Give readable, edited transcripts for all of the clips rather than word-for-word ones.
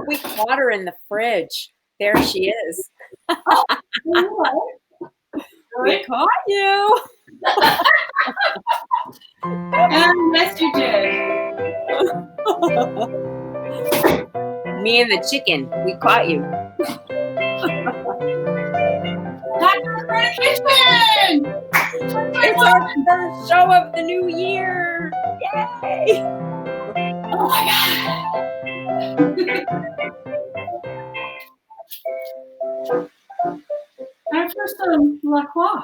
We caught her in the fridge. There she is. We caught you. Yes, you did. Me and the chicken. We caught you. That's the coronakitchen. It's our first show of the new year. Yay! Oh my God. Time for some La Croix.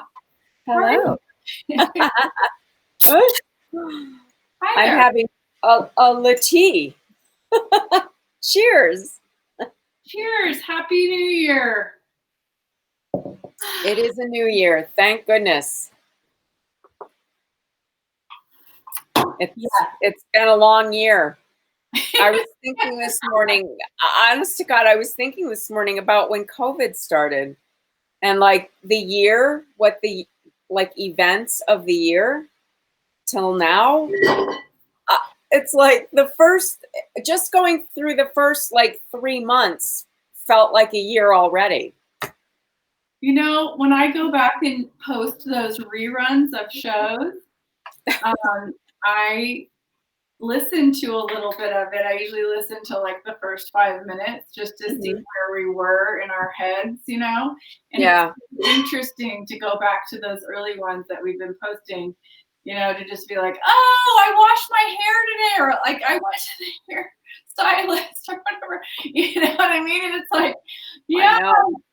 Hello. Hi I'm there. having a latte. Cheers. Cheers. Happy New Year. It is a new year. Thank goodness. It's been a long year. I was thinking this morning, honest to God, I was thinking this morning about when COVID started and like the year, what the like events of the year till now. It's like just going through the first like 3 months felt like a year already. You know, when I go back and post those reruns of shows, I listen to a little bit of it. I usually listen to like the first 5 minutes just to see where we were in our heads, you know? And it's interesting to go back to those early ones that we've been posting, you know, to just be like, oh, I washed my hair today, or like I went to the hair stylist or whatever. You know what I mean? And it's like, yeah.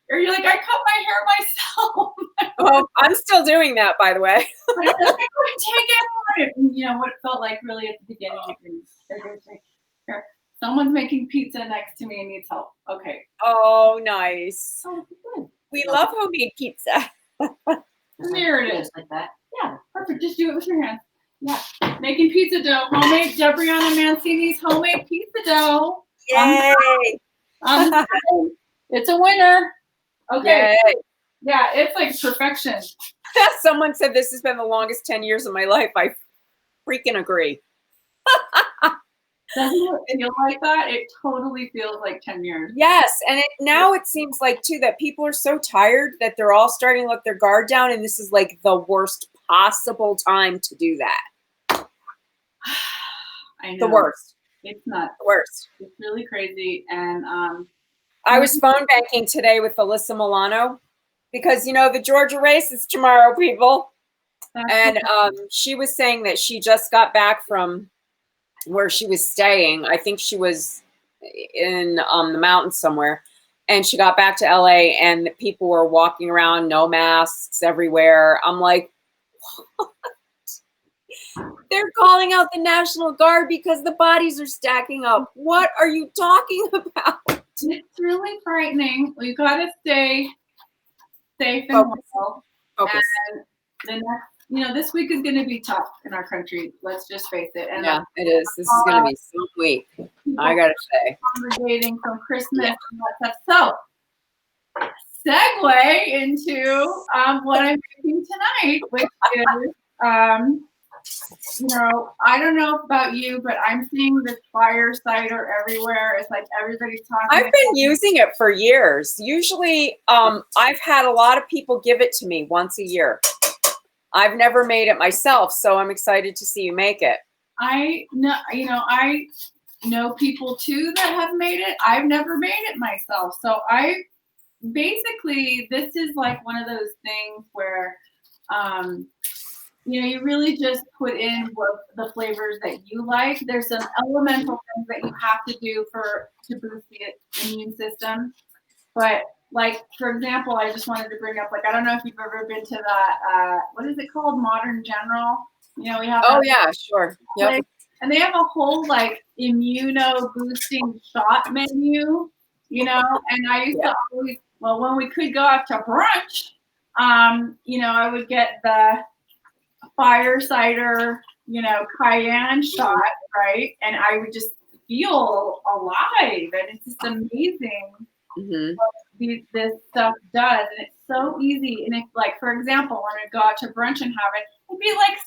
Or you're like, I cut my hair myself. Oh, I'm still doing that, by the way. I couldn't take it. You know what it felt like really at the beginning. Here, someone's making pizza next to me and needs help. Okay. Oh, nice. Oh, good. We love homemade pizza. There it is. Like that. Yeah, perfect. Just do it with your hands. Yeah. Making pizza dough. Homemade Debriana Mancini's homemade pizza dough. Yay. It's a winner. Okay. Yay. Yeah, it's like perfection. Someone said this has been the longest 10 years of my life. I freaking agree. Doesn't it feel like that? It totally feels like 10 years. Yes, and now it seems like, too, that people are so tired that they're all starting to let their guard down, and this is like the worst possible time to do that. I know. The worst. It's not. The worst. It's really crazy, and I was phone banking today with Alyssa Milano because, you know, the Georgia race is tomorrow, people. And she was saying that she just got back from where she was staying. I think she was in the mountains somewhere. And she got back to LA and people were walking around, no masks everywhere. I'm like, what? They're calling out the National Guard because the bodies are stacking up. What are you talking about? It's really frightening. We've got to stay safe and well. Focus. And the next, you know, this week is going to be tough in our country. Let's just face it. And yeah, it is. This is going to be some week. I got to say. Congregating from Christmas and that stuff. So, segue into what I'm making tonight, which is, you know, I don't know about you, but I'm seeing this Fire Cider everywhere. It's like everybody's talking. I've been using it for years. Usually, I've had a lot of people give it to me once a year. I've never made it myself, so I'm excited to see you make it. I know people too that have made it. I've never made it myself. So this is like one of those things where, you know, you really just put in the flavors that you like. There's some elemental things that you have to do to boost the immune system. But like, for example, I just wanted to bring up, like, I don't know if you've ever been to that, what is it called? Modern General. You know, we have. Oh, yeah, sure. Yep. And they have a whole like immuno boosting shot menu, you know, and I used to always, well, when we could go out to brunch, you know, I would get the Fire Cider, you know, cayenne shot, right? And I would just feel alive, and it's just amazing what this stuff does, and it's so easy. And it's like, for example, when I go out to brunch and have it, it'd be like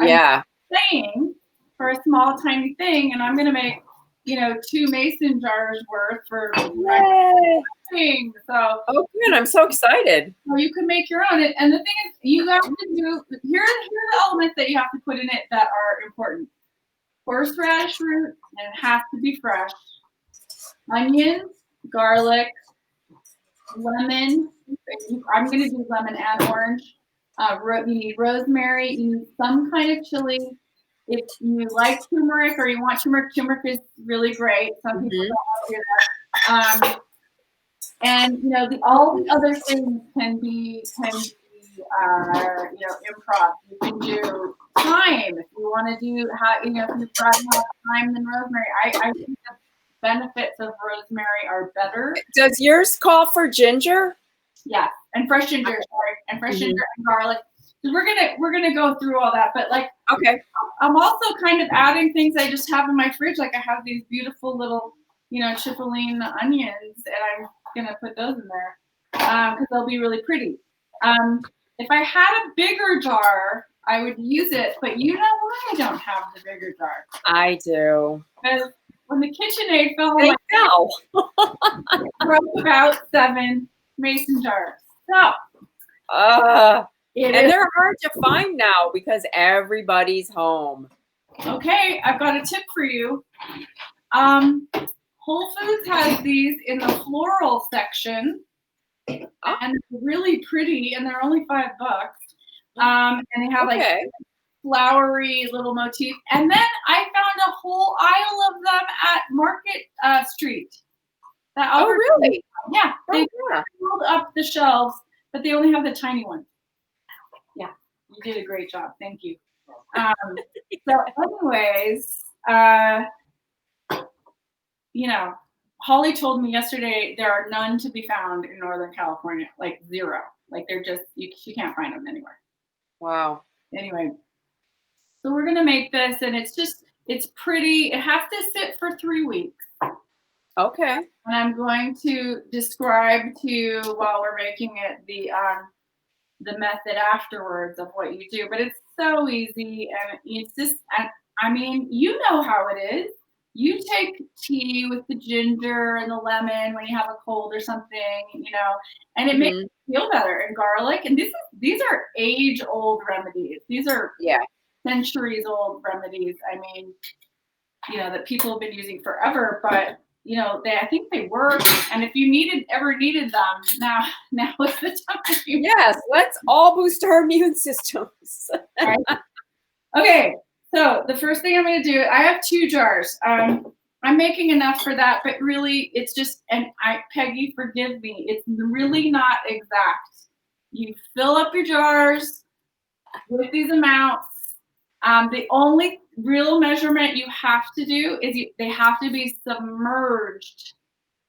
$7. Yeah. Saying for a small tiny thing, and I'm gonna make 2 mason jars worth for Yay. cooking. So Oh, good. I'm so excited. you can make your own. And the thing is, you have to do, here are the elements that you have to put in it that are important. Horseradish root, and it has to be fresh. Onions, garlic, lemon. I'm going to do lemon and orange. You need rosemary. You need some kind of chili. If you like turmeric or you want turmeric is really great. Some people don't want to do that. And all the other things can be improv. You can do thyme if you want to do if you've got more thyme than rosemary. I think the benefits of rosemary are better. Does yours call for ginger? Yeah, and fresh ginger, and fresh ginger and garlic. So we're gonna go through all that, but okay. I'm also kind of adding things I just have in my fridge. Like I have these beautiful little, chipotle onions, and I'm gonna put those in there because they'll be really pretty. If I had a bigger jar, I would use it, but you know why I don't have the bigger jar? I do. Because when the KitchenAid fell They fell. I broke about 7 mason jars. So and they're hard to find now because everybody's home. Okay, I've got a tip for you. Whole Foods has these in the floral section, and they're really pretty, and they're only $5. And they have flowery little motif. And then I found a whole aisle of them at Market Street. Really? Yeah, they filled up the shelves, but they only have the tiny ones. Yeah, you did a great job. Thank you. So anyways, Holly told me yesterday there are none to be found in Northern California, like 0. Like they're just, you can't find them anywhere. Wow. Anyway, so we're going to make this, and it's pretty. It has to sit for 3 weeks. Okay. And I'm going to describe to you while we're making it the method afterwards of what you do. But it's so easy, and it's just, you know how it is. You take tea with the ginger and the lemon when you have a cold or something, and it makes you feel better. And garlic, and these are age-old remedies. These are centuries-old remedies. That people have been using forever, but I think they work. And if you ever needed them, now is the time. Yes, let's all boost our immune systems. Right? Okay. So the first thing I'm going to do, I have 2 jars. I'm making enough for that, but really it's just, Peggy, forgive me, it's really not exact. You fill up your jars with these amounts. The only real measurement you have to do is they have to be submerged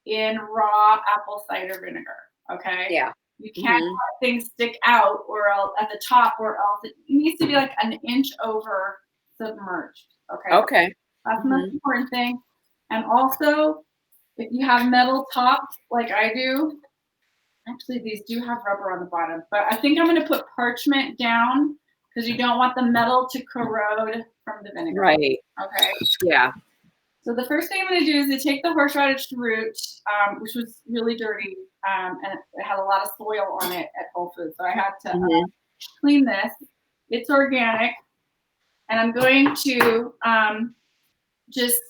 in raw apple cider vinegar. Okay? Yeah. You can't let things stick out or else at the top, or else it needs to be like an inch over submerged. Okay. That's the most important thing. And also, if you have metal tops like I do, actually these do have rubber on the bottom, but I think I'm going to put parchment down because you don't want the metal to corrode from the vinegar. Right. Okay. Yeah. So the first thing I'm going to do is to take the horseradish root, which was really dirty, and it had a lot of soil on it at Whole Foods, so I had to clean this. It's organic. And I'm going to just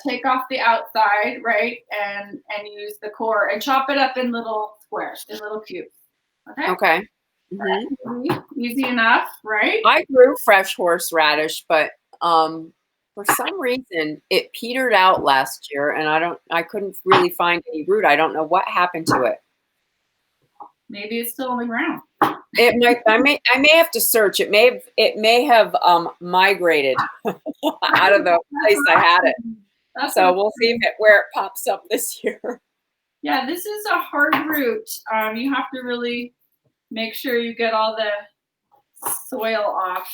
take off the outside, right, and use the core and chop it up in little squares, in little cubes. Okay. Okay. Easy enough, right? I grew fresh horseradish, but for some reason it petered out last year, and I couldn't really find any root. I don't know what happened to it. Maybe it's still on the ground. It might. I may have to search. It may have migrated out of the place I had it. So we'll see where it pops up this year. Yeah, this is a hard root. You have to really make sure you get all the soil off,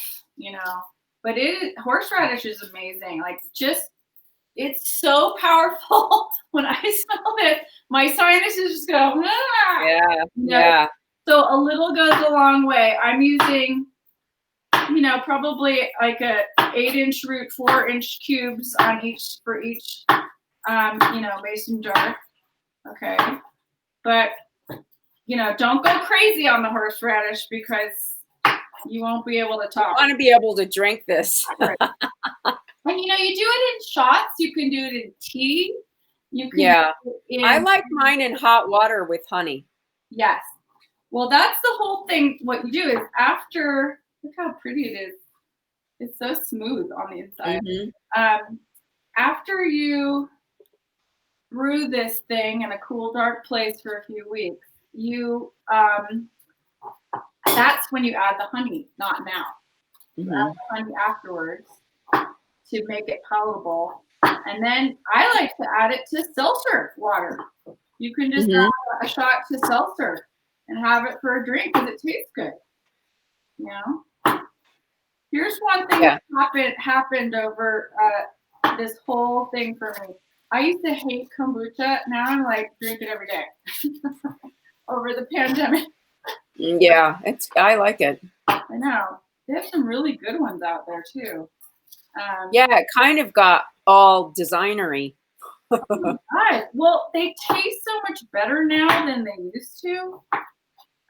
But horseradish is amazing. It's so powerful. When I smell it, my sinuses just go, ah! Yeah. So a little goes a long way. I'm using probably like a 8-inch root, 4-inch cubes on each for each, mason jar. Okay, but don't go crazy on the horseradish because you won't be able to talk. I want to be able to drink this. Right. And you do it in shots. You can do it in tea. You can. Yeah, do I like mine in hot water with honey. Yes. Well, that's the whole thing. What you do is after. Look how pretty it is. It's so smooth on the inside. Mm-hmm. After you brew this thing in a cool, dark place for a few weeks, that's when you add the honey, not now. You add the honey afterwards to make it palatable. And then I like to add it to seltzer water. You can just add a shot to seltzer and have it for a drink because it tastes good. Here's one thing that happened over this whole thing for me. I used to hate kombucha. Now I'm like drink it every day over the pandemic. Yeah, I like it. I know. They have some really good ones out there too. Yeah, it kind of got all designery. Well, they taste so much better now than they used to.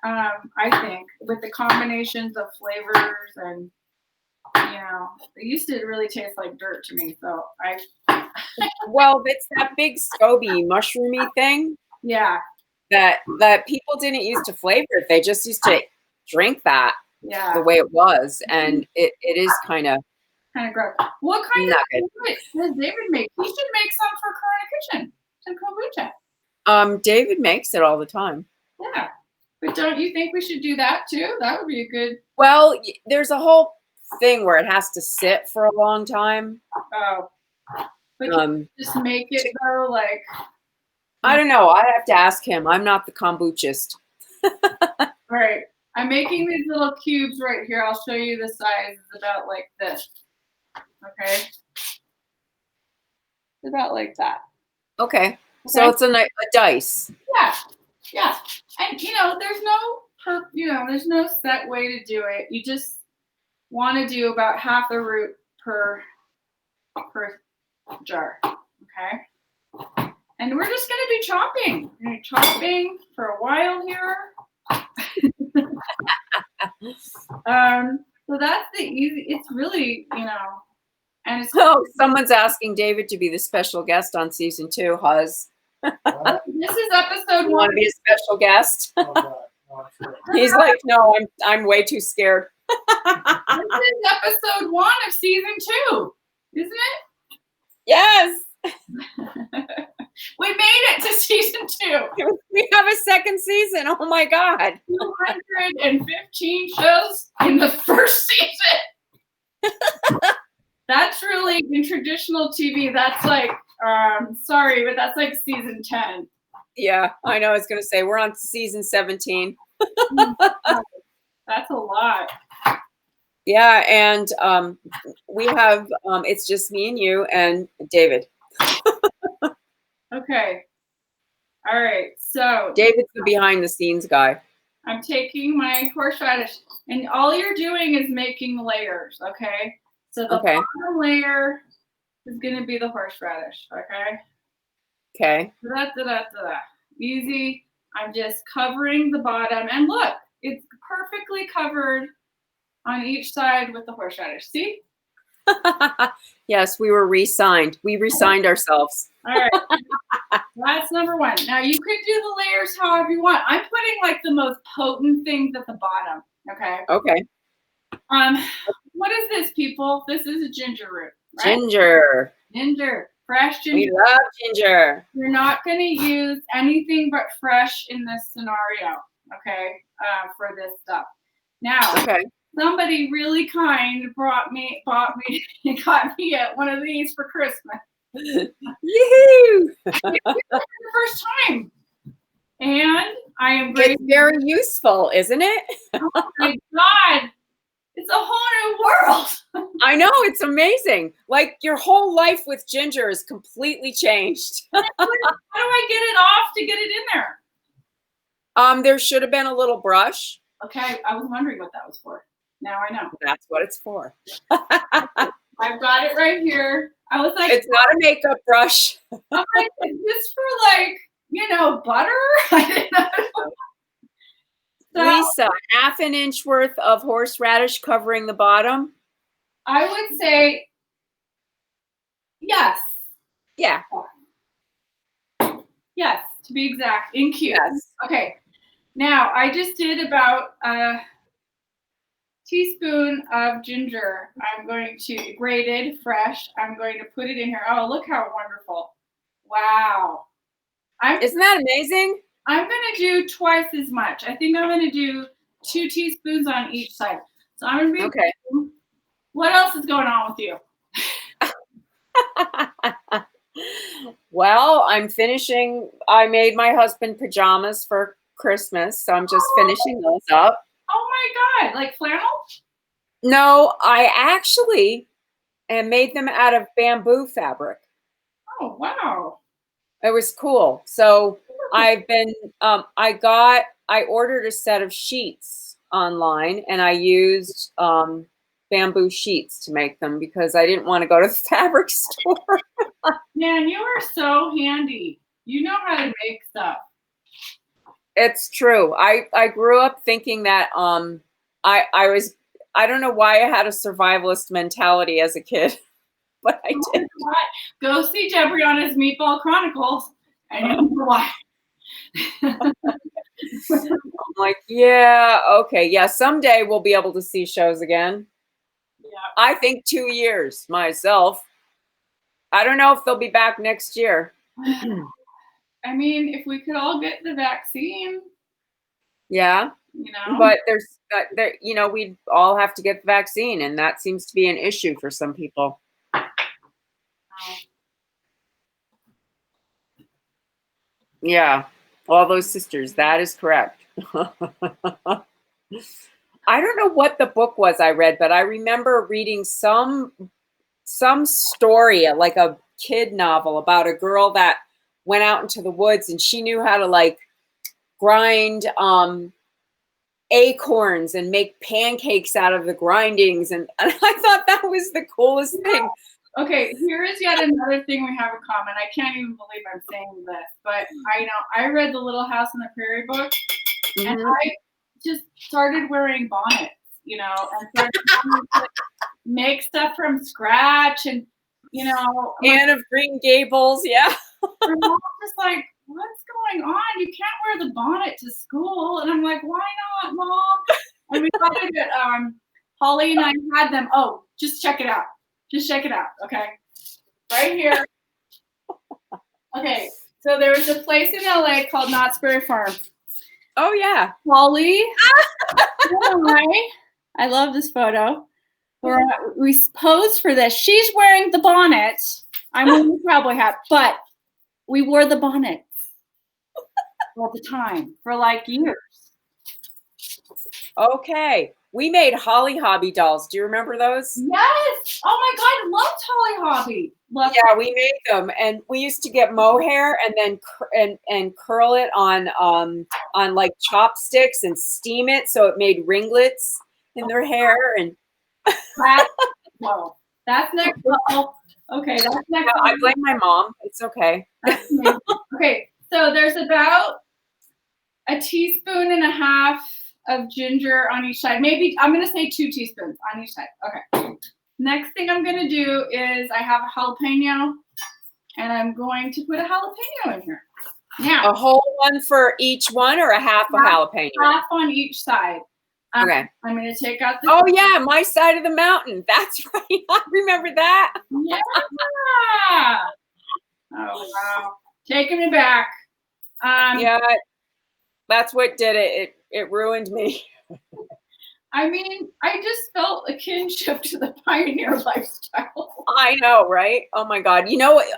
I think with the combinations of flavors and they used to really taste like dirt to me. So Well, it's that big SCOBY mushroomy thing. Yeah. That people didn't use to flavor it. They just used to drink that the way it was, and it is kind of gross. What kind of does David make? He should make some for Corona Kitchen, some kombucha. David makes it all the time. Yeah, but don't you think we should do that too? That would be a good. Well, there's a whole thing where it has to sit for a long time. Oh, but just make it though, like. I don't know. I have to ask him. I'm not the kombuchist. Right. I'm making these little cubes right here. I'll show you the size. It's about like this. Okay. It's about like that. Okay. So it's a dice. Yeah. Yeah. And there's no set way to do it. You just want to do about half the root per jar. Okay. And we're just going to be chopping. We're going to be chopping for a while here. So that's the easy. It's really, and it's. Oh, someone's asking David to be the special guest on season 2, Huz. This is episode 1. You want to be a special guest? He's like, no, I'm way too scared. This is episode 1 of season 2, isn't it? Yes. We made it to season 2. We have a second season. Oh my God. 215 shows in the first season. That's really, in traditional TV, that's like, sorry, but that's like season 10. Yeah, I know. I was going to say, we're on season 17. That's a lot. Yeah, and we have, it's just me and you and David. Okay. All right. So David's the behind the scenes guy. I'm taking my horseradish, and all you're doing is making layers. Okay. So the bottom layer is going to be the horseradish. Okay. Okay. Easy. I'm just covering the bottom, and look, it's perfectly covered on each side with the horseradish. See? Yes, we were re-signed. We re-signed ourselves. All right. That's number 1. Now you could do the layers however you want. I'm putting like the most potent things at the bottom. Okay. Okay. What is this, people? This is a ginger root. Right? Ginger. Fresh ginger. We love ginger. You're not going to use anything but fresh in this scenario. Okay. For this stuff. Now. Okay. Somebody really kind got me at one of these for Christmas. Yoo-hoo! It's the first time. And I am grateful. It's very useful, isn't it? Oh my God. It's a whole new world. I know. It's amazing. Like your whole life with ginger is completely changed. How do I get it off to get it in there? There should have been a little brush. Okay. I was wondering what that was for. Now I know. That's what it's for. I've got it right here. I was like, it's not a makeup brush. I'm like, is this for like, butter? I didn't know. So, Lisa, half an inch worth of horseradish covering the bottom. I would say yes. Yeah. Yes, to be exact, in cubes. Yes. Okay. Now I just did about a teaspoon of ginger. I'm going to grated fresh. I'm going to put it in here. Oh, look how wonderful. Wow. Isn't that amazing? I'm going to do twice as much. I think I'm going to do 2 teaspoons on each side. So I'm going to be okay. What else is going on with you? Well, I'm finishing. I made my husband pajamas for Christmas, so I'm just finishing those up. Oh my God, like flannel? No, I actually made them out of bamboo fabric. Oh, wow. It was cool. So I've been, I ordered a set of sheets online and I used bamboo sheets to make them because I didn't want to go to the fabric store. Man, you are so handy. You know how to make stuff. It's true. I grew up thinking that I don't know why I had a survivalist mentality as a kid, but I did. Go see Debriana's Meatball Chronicles and you'll know why. I'm like, yeah, okay. Yeah, someday we'll be able to see shows again. Yeah. I think 2 years myself. I don't know if they'll be back next year. I mean, if we could all get the vaccine. Yeah. But we'd all have to get the vaccine, and that seems to be an issue for some people. Yeah, all those sisters. That is correct. I don't know what the book was I read, but I remember reading some story, like a kid novel about a girl that went out into the woods and she knew how to like grind acorns and make pancakes out of the grindings, and I thought that was the coolest thing. Okay, here is yet another thing we have in common. I can't even believe I'm saying this, but I read the Little House on the Prairie book, and I just started wearing bonnets, and started to make stuff from scratch, and Anne of Green Gables, yeah. I'm just like, what's going on? You can't wear the bonnet to school. And I'm like, why not, Mom? And we thought that Holly and I had them. Oh, just check it out. Just check it out. Okay. Right here. Okay. So there was a place in LA called Knott's Berry Farm. Oh, yeah. Holly. I love this photo. We posed for this. She's wearing the bonnet. I'm wearing the cowboy hat, but we wore the bonnets all the time for like years. Okay. We made Holly Hobby dolls. Do you remember those? Yes. Oh my God, I loved Holly Hobby. Yeah, we made them, and we used to get mohair and then and curl it on like chopsticks and steam it so it made ringlets in their hair. And whoa, that's next level. Okay, that's next. I blame my mom. It's okay. Okay, so there's about a teaspoon and a half of ginger on each side. Maybe I'm going to say 2 teaspoons on each side. Okay. Next thing I'm going to do is I have a jalapeno, and I'm going to put a jalapeno in here. Now, a whole one for each one, or a half a jalapeno? Half on each side. Okay. I'm going to take out the. Oh yeah, my side of the mountain. That's right. I remember that. Yeah. Oh wow, taking it back. Yeah, that's what did it. It ruined me. I mean, I just felt a kinship to the pioneer lifestyle. I know, right? Oh my God.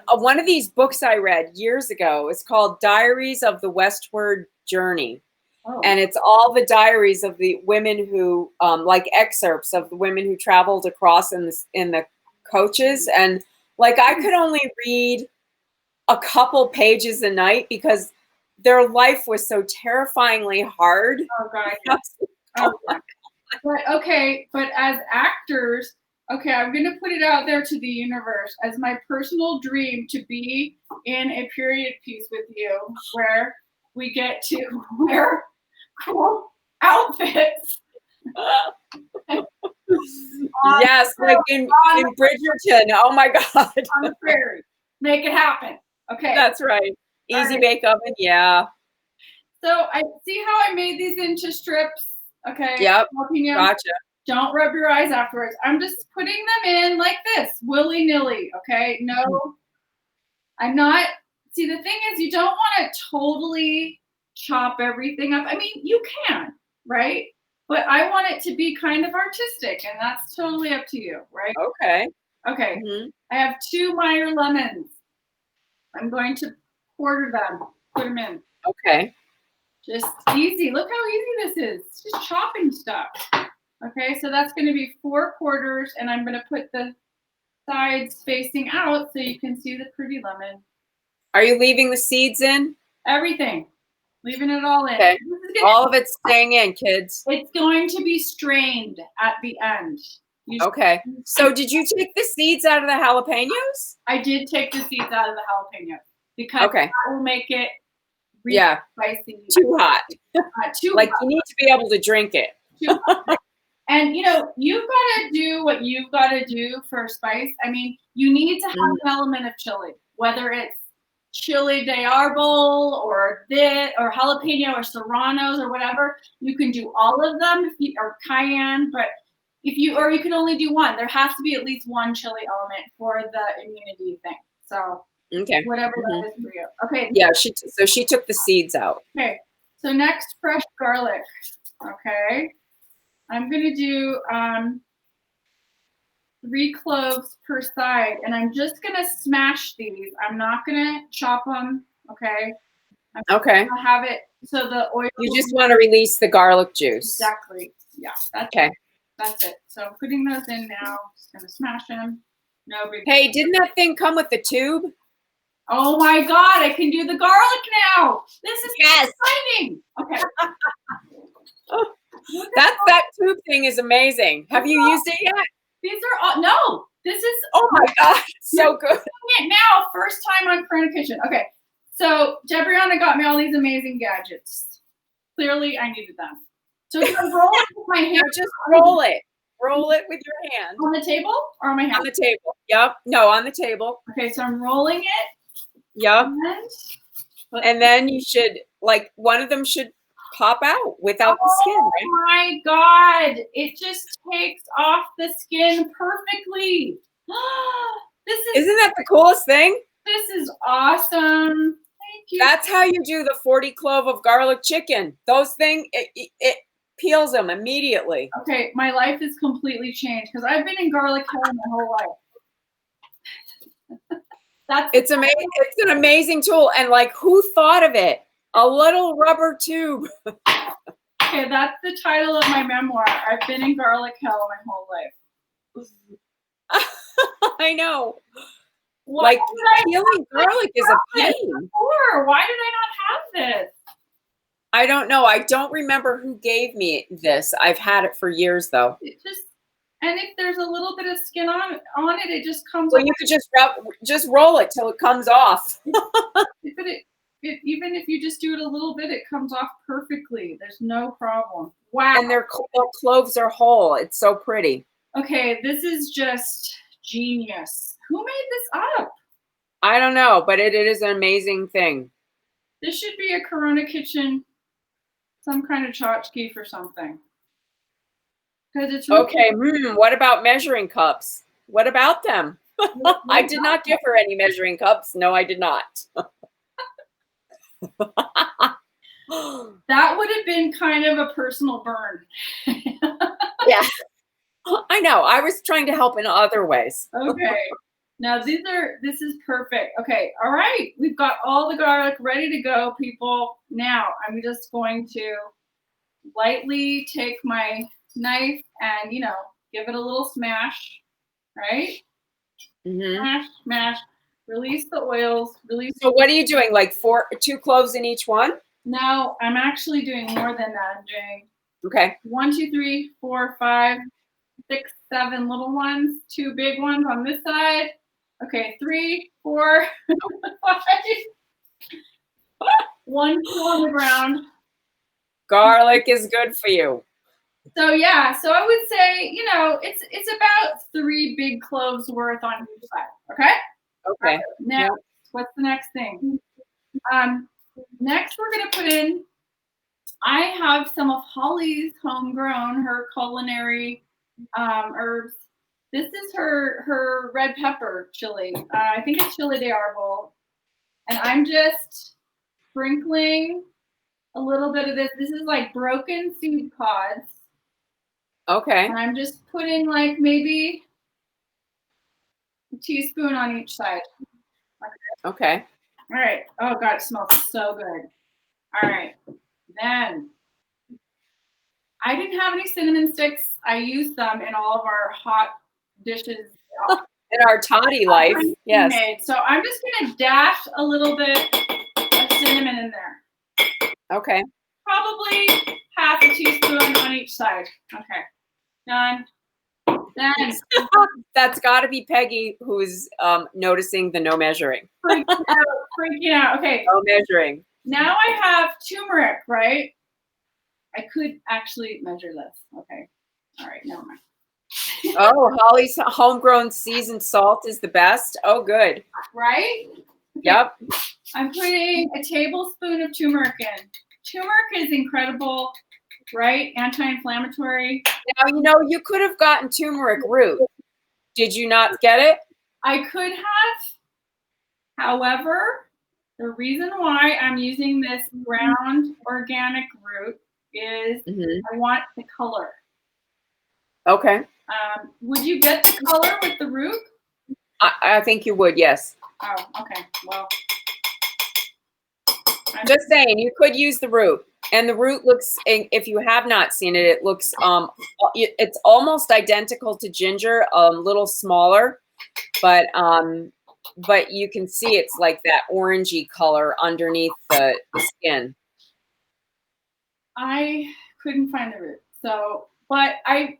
One of these books I read years ago is called Diaries of the Westward Journey. Oh. And it's all the diaries of the women who, like excerpts of the women who traveled across in the coaches. And like, I could only read a couple pages a night because their life was so terrifyingly hard. Oh God. Oh, God. but as actors, okay, I'm going to put it out there to the universe as my personal dream to be in a period piece with you where we get to wear cool outfits. Yes, like in Bridgerton. Oh my God. On the prairie. Make it happen. Okay. That's right. Easy bake oven. Yeah. So I see how I made these into strips. Okay. Yep. Gotcha. Don't rub your eyes afterwards. I'm just putting them in like this, willy-nilly. Okay. No, I'm not. See, the thing is, you don't want to totally chop everything up. I mean, you can, right? But I want it to be kind of artistic, and that's totally up to you, right? Okay. Okay. I have 2 Meyer lemons. I'm going to quarter them, put them in. Okay. Just easy. Look how easy this is. It's just chopping stuff. Okay, so that's going to be 4 quarters, and I'm going to put the sides facing out so you can see the pretty lemon. Are you leaving the seeds in? Everything. Leaving it all in. Okay. All of it's staying in, kids. It's going to be strained at the end. Okay. So did you take the seeds out of the jalapenos? I did take the seeds out of the jalapeno because that will make it really spicy. Too hot. Too like hot. You need to be able to drink it. Too hot. And, you know, you've got to do what you've got to do for spice. I mean, you need to have an element of chili, whether it's chili de árbol or jalapeno or serranos or whatever. You can do all of them or cayenne, but you can only do one. There has to be at least one chili element for the immunity thing. So whatever that is for you. Okay. Yeah, she took the seeds out. Okay. So next, fresh garlic. Okay. I'm going to do 3 cloves per side, and I'm just going to smash these. I'm not going to chop them, okay? I'm going to have it so the oil... You just want to release the garlic juice. Exactly. Yeah, that's it. That's it. So I'm putting those in now. Just going to smash them. No big... Hey, didn't that thing come with the tube? Oh my God, I can do the garlic now. This is exciting. Okay. That tube thing is amazing. Have you used it yet? These are all, no. This is oh my God, so good. It now, first time on coronakitchen. Okay, so Debriana got me all these amazing gadgets. Clearly, I needed them. So I'm roll it with my hand. Just roll it. Roll it with your hand. On the table or on my hand? On the table. Yep. No, on the table. Okay, so I'm rolling it. Yep. And then you should, like, one of them should pop out without the skin, right? Oh my God. It just takes off the skin perfectly. Isn't that the coolest thing? This is awesome. Thank you. That's how you do the 40 clove of garlic chicken. Those things, it peels them immediately. Okay, my life is completely changed because I've been in garlic hell my whole life. It's amazing. It's an amazing tool. And like, who thought of it? A little rubber tube. Okay, that's the title of my memoir. I've been in garlic hell my whole life. I know. Like, peeling garlic is a pain. Why did I not have this? I don't know. I don't remember who gave me this. I've had it for years, though. And if there's a little bit of skin on it, it just comes off. Well, you could just roll it till it comes off. Even if you just do it a little bit, it comes off perfectly. There's no problem. Wow. And their cloves are whole. It's so pretty. Okay, this is just genius. Who made this up? I don't know, but it is an amazing thing. This should be a Coronakitchen, some kind of tchotchke for something. It's really okay. What about measuring cups? What about them? I did not give her any measuring cups. No, I did not. That would have been kind of a personal burn. Yeah, I know. I was trying to help in other ways. Okay. Now this is perfect. Okay. All right. We've got all the garlic ready to go, people. Now I'm just going to lightly take my knife and, give it a little smash, right? Smash, release the oils, So what are you doing? Like 2 cloves in each one? No, I'm actually doing more than that, Jane. Okay. 1, 2, 3, 4, 5, 6, 7 little ones, 2 big ones on this side. Okay, 3, 4, 5, 1 on the ground. Garlic is good for you. So yeah, so I would say, it's about 3 big cloves worth on each side. Okay. Okay. Now, Yep. what's the next thing? Next, we're gonna put in. I have some of Holly's homegrown, her culinary herbs. This is her red pepper chili. I think it's chili de arbol, and I'm just sprinkling a little bit of this. This is like broken seed pods. Okay. And I'm just putting like maybe a teaspoon on each side. Okay. All right. Oh God, it smells so good. All right. Then I didn't have any cinnamon sticks. I used them in all of our hot dishes. In our toddy life, yes. Made. So I'm just gonna dash a little bit of cinnamon in there. Okay. Probably half a teaspoon on each side. Okay. Done. Then That's got to be Peggy who's noticing the no measuring. freaking out. Okay. No measuring. Now I have turmeric, right? I could actually measure this. Okay. All right. Never mind. Oh, Holly's homegrown seasoned salt is the best. Oh, good. Right? Okay. Yep. I'm putting a tablespoon of turmeric in. Turmeric is incredible, right? Anti-inflammatory. Now, you could have gotten turmeric root. Did you not get it? I could have. However, the reason why I'm using this ground organic root is I want the color. Okay. Would you get the color with the root? I think you would, yes. Oh, okay. Well, I'm just saying, you could use the root. And the root looks, if you have not seen it, it looks, it's almost identical to ginger, a little smaller, but you can see it's like that orangey color underneath the skin. I couldn't find the root. So, but I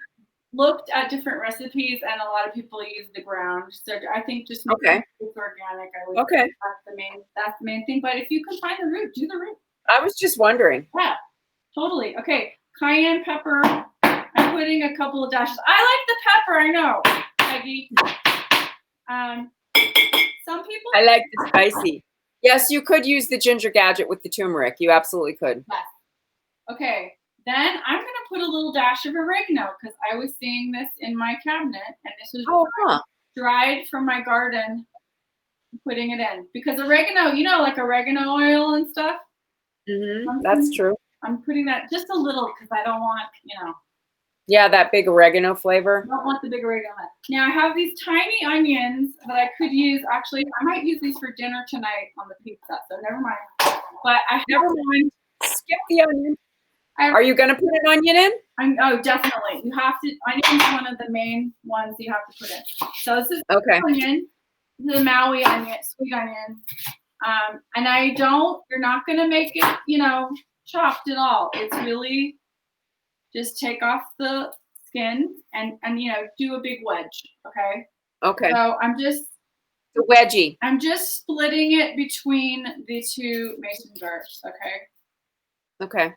looked at different recipes and a lot of people use the ground. So I think just make Okay. it's organic. I would Okay. That's the main thing. But if you can find the root, do the root. I was just wondering. Yeah, totally. Okay. Cayenne pepper. I'm putting a couple of dashes. I like the pepper, I know, Peggy. Some people I like the spicy. Yes, you could use the ginger gadget with the turmeric. You absolutely could. Yes. Okay. Then I'm going to put a little dash of oregano because I was seeing this in my cabinet and this was dried from my garden. I'm putting it in because oregano, like oregano oil and stuff. That's true. I'm putting that just a little because I don't want, Yeah, that big oregano flavor. I don't want the big oregano. Now I have these tiny onions that I could use. Actually, I might use these for dinner tonight on the pizza. So never mind. But never mind. Skip the onion. Are you going to put an onion in? Oh, definitely. You have to. Onion is one of the main ones you have to put in. So this is onion, the Maui onion, sweet onion. And you're not going to make it, chopped at all. It's really just take off the skin and do a big wedge. Okay. Okay. So I'm just. The wedgie. I'm just splitting it between the two mason jars. Okay. Okay.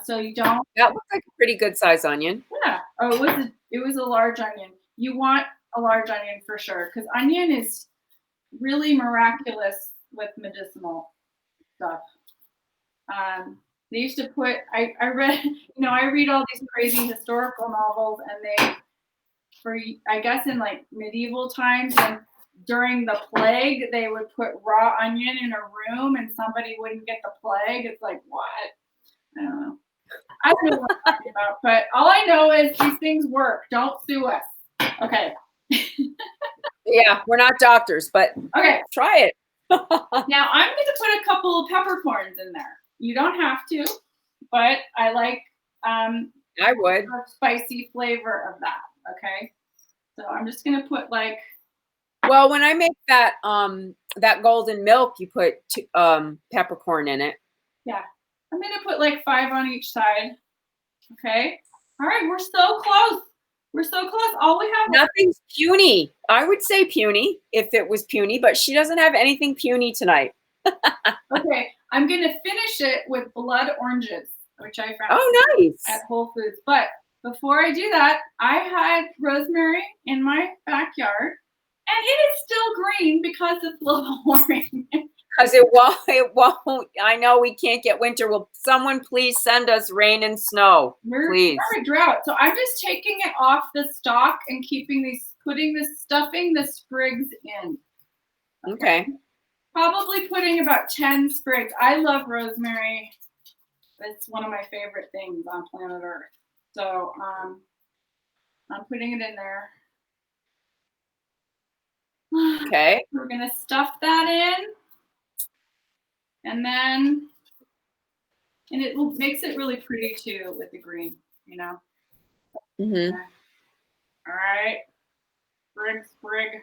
So you don't. That looks like a pretty good size onion. Yeah. Oh, it was a large onion. You want a large onion for sure because onion is really miraculous with medicinal stuff. They used to put. I read. I read all these crazy historical novels, and I guess in like medieval times and during the plague, they would put raw onion in a room, and somebody wouldn't get the plague. It's like what? I don't know. I don't know what I'm talking about, but all I know is these things work. Don't sue us. Okay. Yeah, we're not doctors, but okay, try it. Now I'm going to put a couple of peppercorns in there. You don't have to, but I like I would the spicy flavor of that. Okay, so I'm just going to put like. Well, when I make that that golden milk, you put peppercorn in it. Yeah. I'm going to put like 5 on each side. Okay. All right, we're so close. We're so close. All we have. Nothing's puny. I would say puny if it was puny, but she doesn't have anything puny tonight. Okay, I'm gonna finish it with blood oranges, which I found Nice. at Whole Foods. But before I do that, I had rosemary in my backyard, and it is still green because of global warming. Because it won't. I know we can't get winter. Will someone please send us rain and snow? Please. We're in a drought. So I'm just taking it off the stalk and putting the sprigs in. Okay. Probably putting about 10 sprigs. I love rosemary. It's one of my favorite things on planet Earth. So I'm putting it in there. Okay. We're going to stuff that in. And then, makes it really pretty too with the green, you know? Mm-hmm. Okay. All right. Sprig.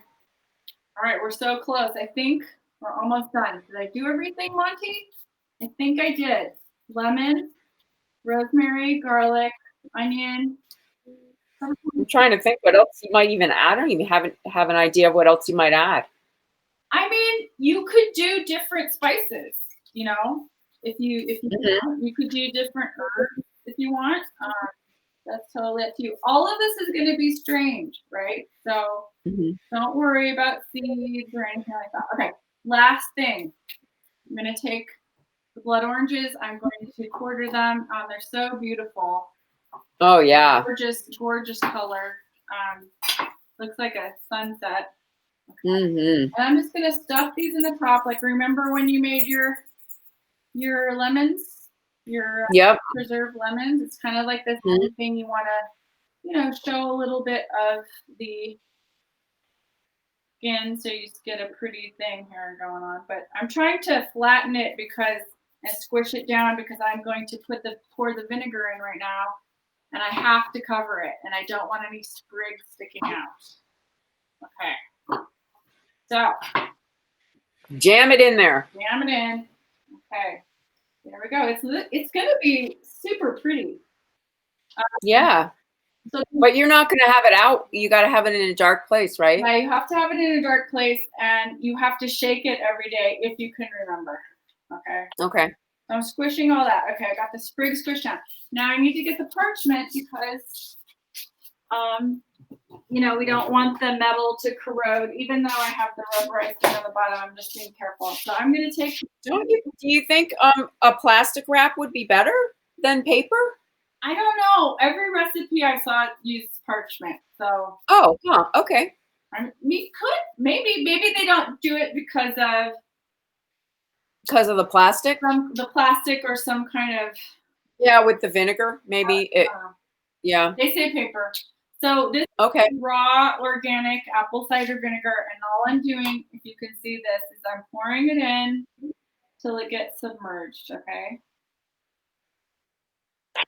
All right, we're so close. I think we're almost done. Did I do everything, Monty? I think I did. Lemon, rosemary, garlic, onion. I'm trying to think what else you might even add. I don't even have an idea of what else you might add. I mean, you could do different spices, you know. If you want, you could do different herbs if you want. That's totally up to you. All of this is going to be strange, right? So don't worry about seeds or anything like that. Okay, last thing. I'm going to take the blood oranges. I'm going to quarter them. They're so beautiful. Oh, yeah. Gorgeous, gorgeous color. Looks like a sunset. Okay. Mm-hmm. And I'm just going to stuff these in the top. Like, remember when you made your lemons? Your preserved lemons. It's kind of like this thing you want to, show a little bit of the skin so you get a pretty thing here going on. But I'm trying to flatten it and squish it down because I'm going to pour the vinegar in right now, and I have to cover it, and I don't want any sprigs sticking out. Okay. So jam it in there. Jam it in. Okay. There we go. It's going to be super pretty. Yeah. But you're not going to have it out. You got to have it in a dark place, right? Yeah, you have to have it in a dark place, and you have to shake it every day if you can remember. Okay. Okay. So I'm squishing all that. Okay, I got the sprig squished down. Now I need to get the parchment because, we don't want the metal to corrode. Even though I have the rubberized thing on the bottom, I'm just being careful. So I'm going to take. Do you think a plastic wrap would be better than paper? I don't know. Every recipe I saw uses parchment. So. Oh, okay. Maybe they don't do it because of the plastic. The plastic or some kind of. Yeah, with the vinegar, maybe it. Yeah. They say paper. So this is raw organic apple cider vinegar, and all I'm doing, if you can see this, is I'm pouring it in till it gets submerged. Okay.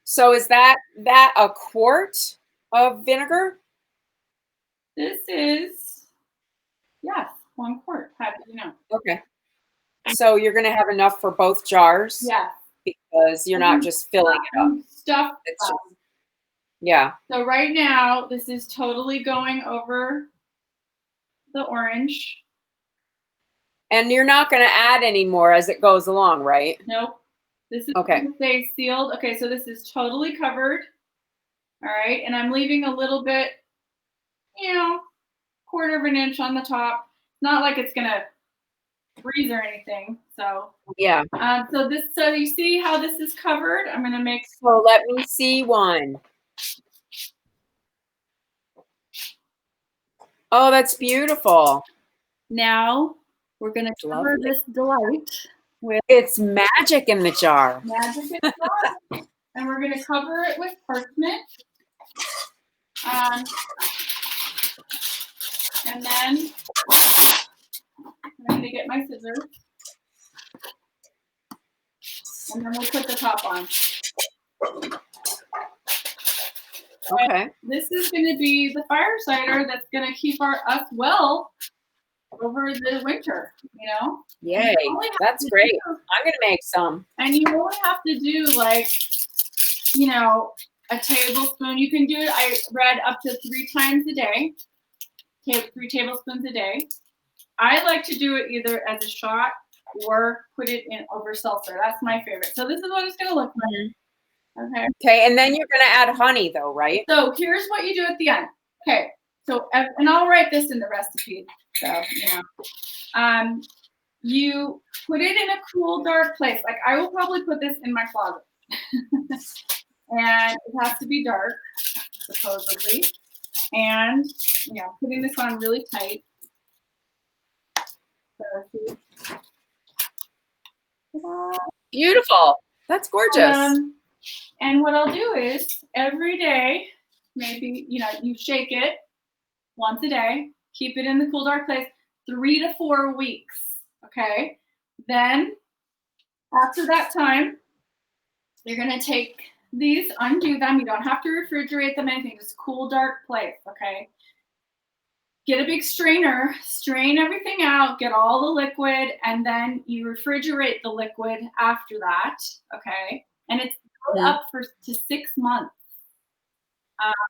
So is that a quart of vinegar? This is, yes, 1 quart. How did you know? Okay. So you're going to have enough for both jars? Yeah. Because you're not just filling it up. Stuff. Yeah. So right now, this is totally going over the orange. And you're not going to add any more as it goes along, right? Nope. This is okay. Going to stay sealed. Okay, so this is totally covered. All right, and I'm leaving a little bit, 1/4 of an inch on the top. Not like it's going to freeze or anything. So yeah. So you see how this is covered? I'm going to make. So let me see one. Oh, that's beautiful. Now we're going to cover this delight with. It's magic in the jar. Magic in the jar. And we're going to cover it with parchment. And then I'm going to get my scissors. And then we'll put the top on. Okay. This is going to be the fire cider that's going to keep us well over the winter, Yay. That's great. I'm going to make some. And you only have to do a tablespoon. You can do it, I read, up to 3 times a day. 3 tablespoons a day. I like to do it either as a shot or put it in over seltzer. That's my favorite. So this is what it's going to look like. Okay. Okay, and then you're going to add honey though, right? So here's what you do at the end. Okay. So, and I'll write this in the recipe. So, you put it in a cool, dark place. Like I will probably put this in my closet. And it has to be dark, supposedly. And, putting this on really tight. Beautiful. That's gorgeous. And what I'll do is every day, maybe, you shake it once a day, keep it in the cool, dark place, 3 to 4 weeks. Okay. Then after that time, you're going to take these, undo them. You don't have to refrigerate them, anything, just cool, dark place. Okay. Get a big strainer, strain everything out, get all the liquid, and then you refrigerate the liquid after that. Okay. And it's up to 6 months.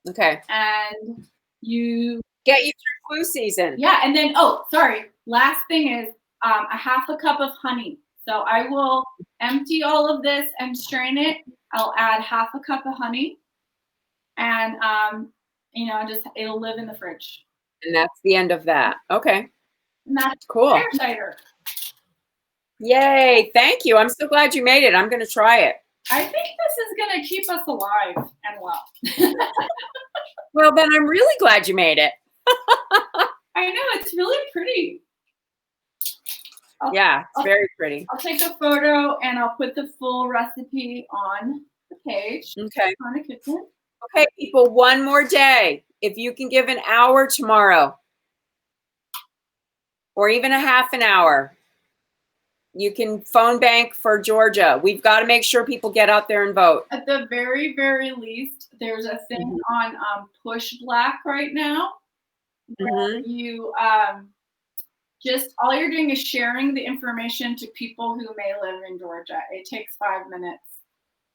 Okay. And you get you through flu season. Yeah. And then, last thing is a half a cup of honey. So I will empty all of this and strain it. I'll add half a cup of honey and, it'll live in the fridge. And that's the end of that. Okay. And that's cool. Fire cider. Yay. Thank you. I'm so glad you made it. I'm going to try it. I think this is going to keep us alive and well. Well, then I'm really glad you made it. I know. It's really pretty. It's very pretty. I'll take a photo and I'll put the full recipe on the page. Okay. Coronakitchen. Okay, people, one more day. If you can give an hour tomorrow or even a half an hour, you can phone bank for Georgia. We've got to make sure people get out there and vote. At the very, very least, there's a thing on Push Black right now. Where you just all you're doing is sharing the information to people who may live in Georgia. It takes 5 minutes.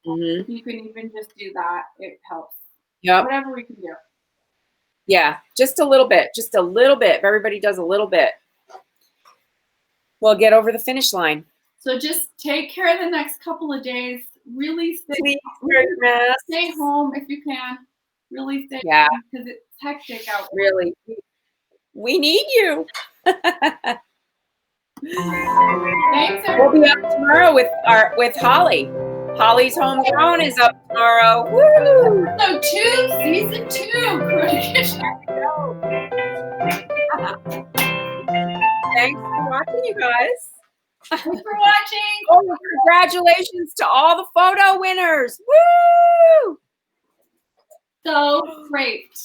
You can even just do that. It helps. Yep. Whatever we can do. Yeah, just a little bit. Just a little bit. If everybody does a little bit, we'll get over the finish line. So just take care of the next couple of days. Really stay home if you can. Really stay home because it's hectic out there. Really. We need you. Thanks, we'll be up tomorrow with Holly. Holly's Homegrown is up tomorrow. Woo! So season 2, Coronakitchen. Thanks for watching, you guys. Thanks for watching. Oh, congratulations to all the photo winners. Woo! So great.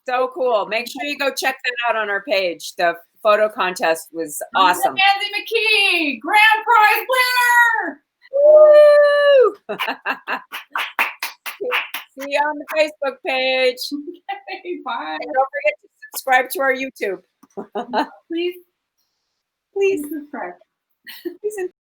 So cool. Make sure you go check that out on our page. The photo contest was awesome. Nancy McKee, grand prize winner. Woo! See you on the Facebook page. Okay, bye. And don't forget to subscribe to our YouTube. Please Please subscribe. Please